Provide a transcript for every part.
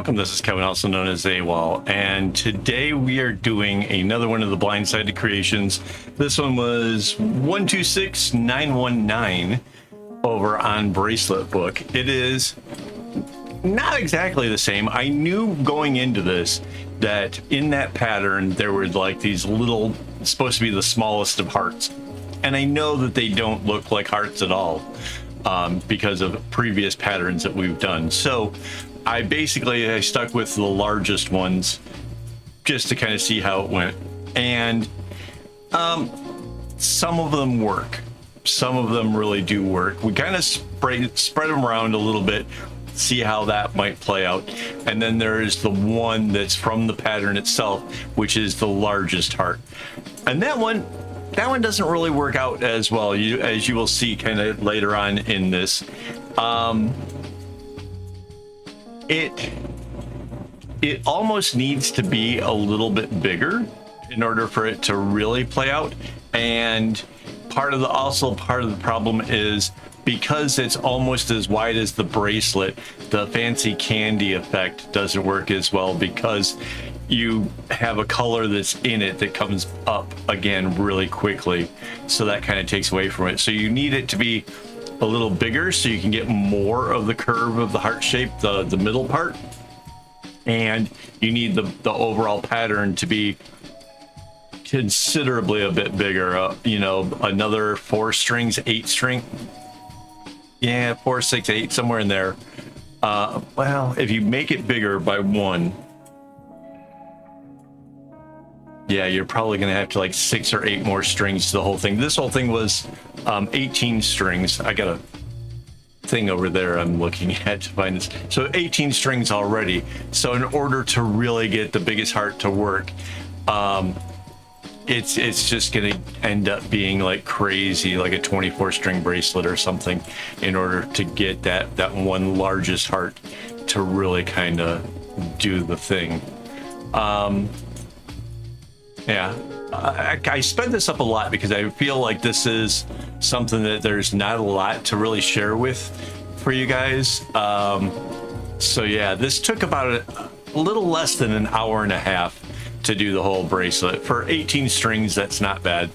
welcome. This is Kevin, also known as AWOL, and today we are doing another one of the Blindsided Creations. This one was 126919 over on BraceletBook. It is not exactly the same. I knew going into this that in that pattern there were like these little, supposed to be the smallest of hearts, and I know that they don't look like hearts at all because of previous patterns that we've done. So I stuck with the largest ones just to kind of see how it went, and some of them work. Some of them really do work. We kind of spread them around a little bit, see how that might play out. And then there is the one that's from the pattern itself, which is the largest heart. And that one doesn't really work out as well, as you will see kind of later on in this. It almost needs to be a little bit bigger in order for it to really play out. And part of the problem is because it's almost as wide as the bracelet, the fancy candy effect doesn't work as well, because you have a color that's in it that comes up again really quickly, so that kind of takes away from it. So you need it to be a little bigger so you can get more of the curve of the heart shape, the middle part, and you need the overall pattern to be considerably a bit bigger. You know, another 4 strings, 8 string, yeah, 4, 6, 8, somewhere in there. Well, if you make it bigger by 1, yeah, you're probably gonna have to like 6 or 8 more strings to the whole thing. This whole thing was 18 strings. I got a thing over there I'm looking at to find this. So 18 strings already. So in order to really get the biggest heart to work, it's just gonna end up being like crazy, like a 24 string bracelet or something, in order to get that one largest heart to really kind of do the thing. Yeah, I sped this up a lot because I feel like this is something that there's not a lot to really share with for you guys. So yeah, this took about a little less than an hour and a half to do the whole bracelet. For 18 strings, that's not bad.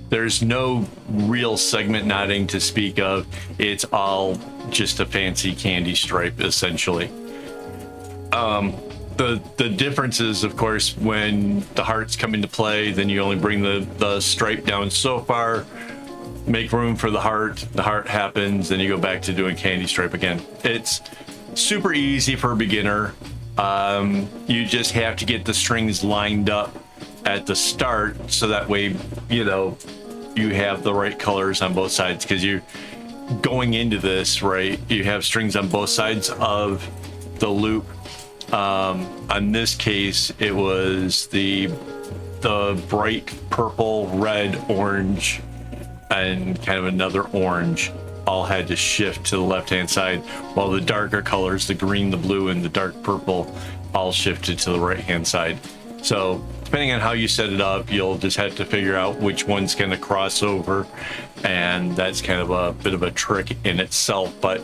There's no real segment knotting to speak of. It's all just a fancy candy stripe, essentially. The difference is, of course, when the hearts come into play, then you only bring the stripe down so far, make room for the heart happens, then you go back to doing candy stripe again. It's super easy for a beginner. You just have to get the strings lined up at the start, so that way, you know, you have the right colors on both sides, because you're going into this, right, you have strings on both sides of the loop. On this case, it was the bright purple, red, orange, and kind of another orange all had to shift to the left hand side, while the darker colors, the green, the blue, and the dark purple, all shifted to the right hand side. So depending on how you set it up, you'll just have to figure out which one's going to cross over, and that's kind of a bit of a trick in itself, but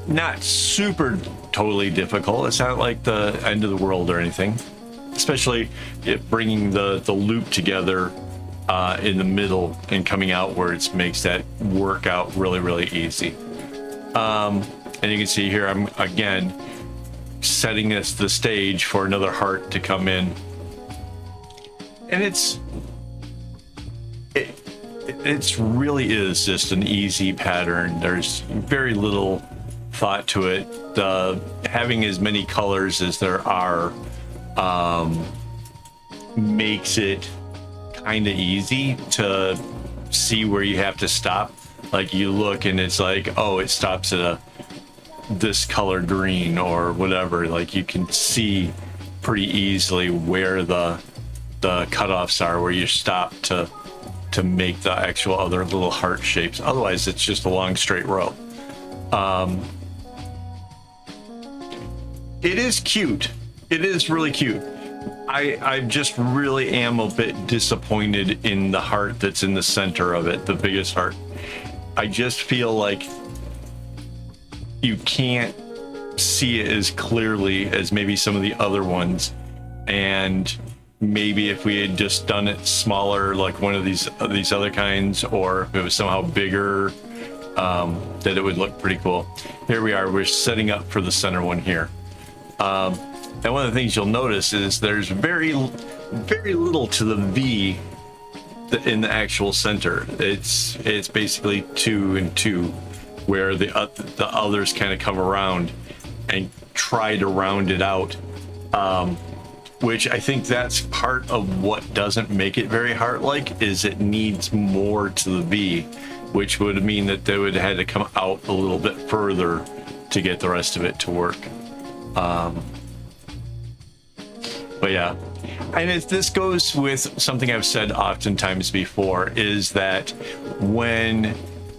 not super totally difficult. It's not like the end of the world or anything, especially if bringing the loop together in the middle and coming outwards makes that work out really easy. And you can see here I'm again setting the stage for another heart to come in, and it's really is just an easy pattern. There's very little thought to it. Having as many colors as there are makes it kind of easy to see where you have to stop. Like you look and it's like, oh, it stops at this color green or whatever. Like you can see pretty easily where the cutoffs are, where you stop to make the actual other little heart shapes. Otherwise it's just a long straight row. It is cute. It is really cute. I just really am a bit disappointed in the heart that's in the center of it, the biggest heart. I just feel like you can't see it as clearly as maybe some of the other ones. And maybe if we had just done it smaller, like one of these other kinds, or if it was somehow bigger, that it would look pretty cool. Here we are, we're setting up for the center one here. And one of the things you'll notice is there's very little to the V in the actual center. It's basically 2 and 2, where the others kind of come around and try to round it out, which I think that's part of what doesn't make it very heart-like, is it needs more to the V, which would mean that they would have had to come out a little bit further to get the rest of it to work. But yeah, and this goes with something I've said oftentimes before, is that when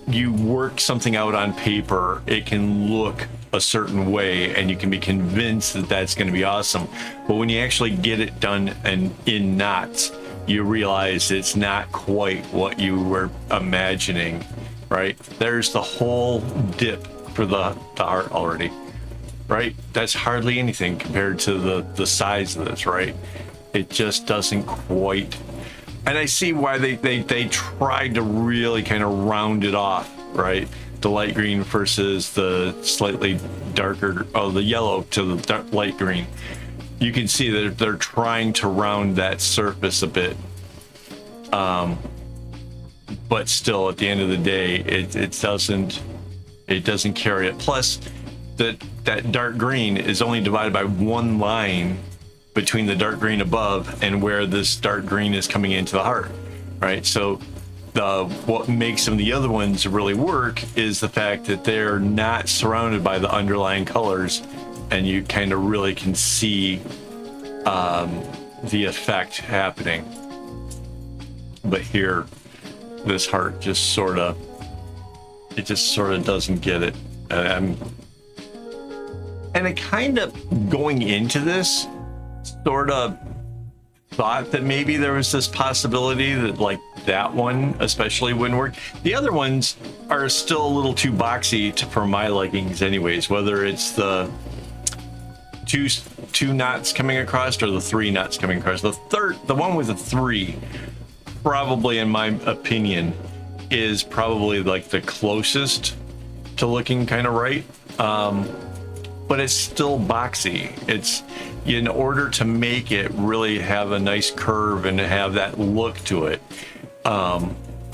you work something out on paper, it can look a certain way and you can be convinced that that's going to be awesome. But when you actually get it done and in knots, you realize it's not quite what you were imagining, right? There's the whole dip for the heart already, right? That's hardly anything compared to the size of this, right? It just doesn't quite. And I see why they tried to really kind of round it off, right? The light green versus the slightly darker, the yellow to the light green. You can see that they're trying to round that surface a bit. But still, at the end of the day, it doesn't carry it. Plus, that dark green is only divided by one line between the dark green above and where this dark green is coming into the heart, right? So what makes some of the other ones really work is the fact that they're not surrounded by the underlying colors, and you kind of really can see the effect happening. But here, this heart just sort of doesn't get it. And I kind of, going into this, sort of thought that maybe there was this possibility that like that one especially wouldn't work. The other ones are still a little too boxy for my likings anyways, whether it's the two knots coming across or the 3 knots coming across. The one with the 3, probably in my opinion, is probably like the closest to looking kind of right. But it's still boxy. It's, in order to make it really have a nice curve and have that look to it,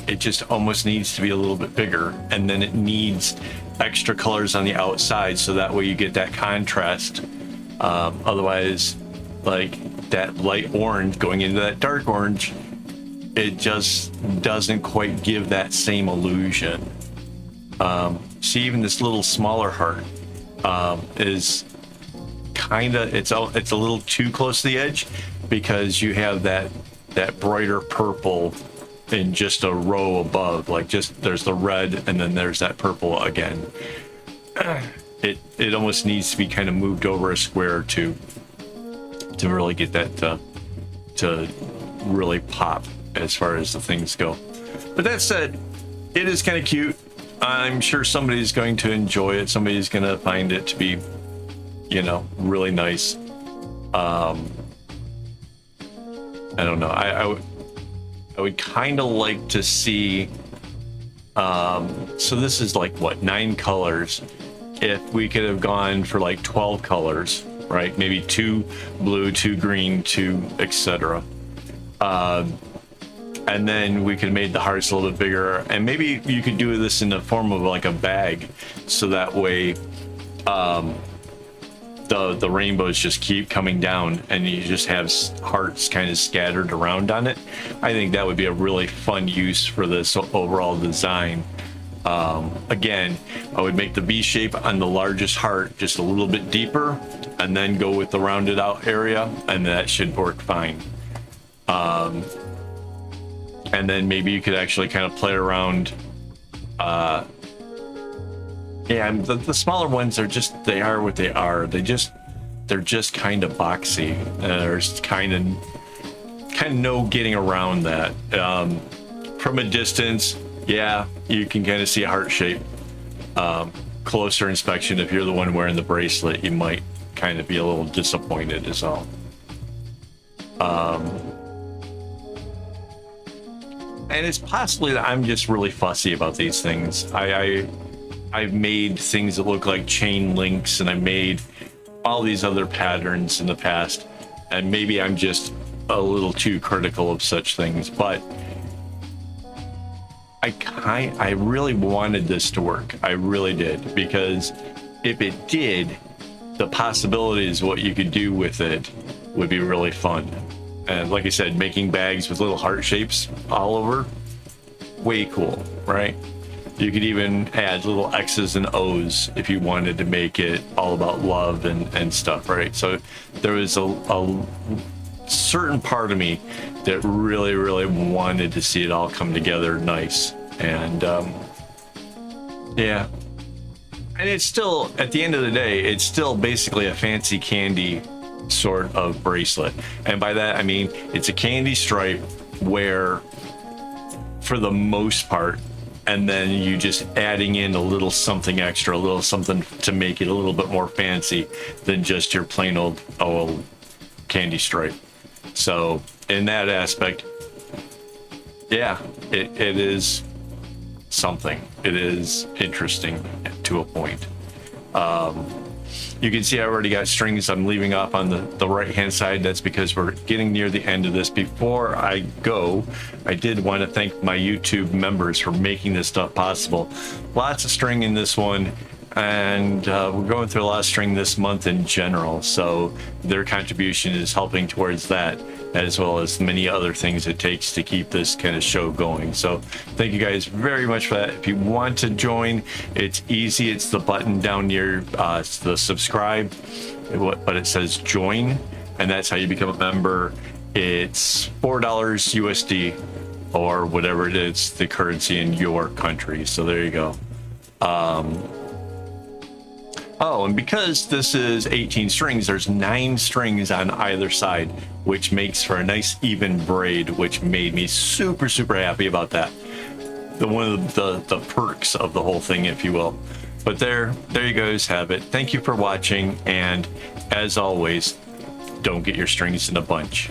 it just almost needs to be a little bit bigger, and then it needs extra colors on the outside so that way you get that contrast. Otherwise, like that light orange going into that dark orange, it just doesn't quite give that same illusion. See, even this little smaller heart is kind of, it's a little too close to the edge, because you have that brighter purple in just a row above, like just there's the red and then there's that purple again. It almost needs to be kind of moved over a square or two to really get that to really pop as far as the things go. But that said, it is kind of cute. I'm sure somebody's going to enjoy it. Somebody's going to find it to be, really nice. I don't know. I would kind of like to see. So this is like what, 9 colors. If we could have gone for like 12 colors, right? Maybe 2 blue, 2 green, 2 etc. And then we could have made the hearts a little bit bigger, and maybe you could do this in the form of like a bag, so that way the rainbows just keep coming down and you just have hearts kind of scattered around on it. I think that would be a really fun use for this overall design. Again, I would make the V shape on the largest heart just a little bit deeper, and then go with the rounded out area, and that should work fine. And then maybe you could actually kind of play around. Yeah, the smaller ones are just, they are what they are. They're just kind of boxy. There's kind of no getting around that. From a distance, yeah, you can kind of see a heart shape. closer inspection, if you're the one wearing the bracelet, you might kind of be a little disappointed is all. And it's possibly that I'm just really fussy about these things. I've made things that look like chain links, and I made all these other patterns in the past, and maybe I'm just a little too critical of such things, but I really wanted this to work. I really did, because if it did, the possibilities, what you could do with it would be really fun. And like I said, making bags with little heart shapes all over, way cool, right? You could even add little X's and O's if you wanted to make it all about love and stuff, right? So there was a certain part of me that really, really wanted to see it all come together nice. And yeah. And it's still, at the end of the day, it's still basically a fancy candy sort of bracelet. And by that, I mean, it's a candy stripe where, for the most part, and then you just adding in a little something extra, a little something to make it a little bit more fancy than just your plain old candy stripe. So in that aspect, yeah, it is something. It is interesting to a point. You can see I already got strings I'm leaving off on the right hand side. That's because we're getting near the end of this. Before I go, I did want to thank my YouTube members for making this stuff possible. Lots of string in this one, and we're going through a lot of string this month in general, so their contribution is helping towards that, as well as many other things it takes to keep this kind of show going. So thank you guys very much for that. If you want to join, it's easy. It's the button down near it's the subscribe, but it says join, and that's how you become a member. It's $4 USD, or whatever it is, the currency in your country. So there you go. Oh, and because this is 18 strings, there's 9 strings on either side, which makes for a nice even braid, which made me super, super happy about that. One of the perks of the whole thing, if you will. But there you guys have it. Thank you for watching, and as always, don't get your strings in a bunch.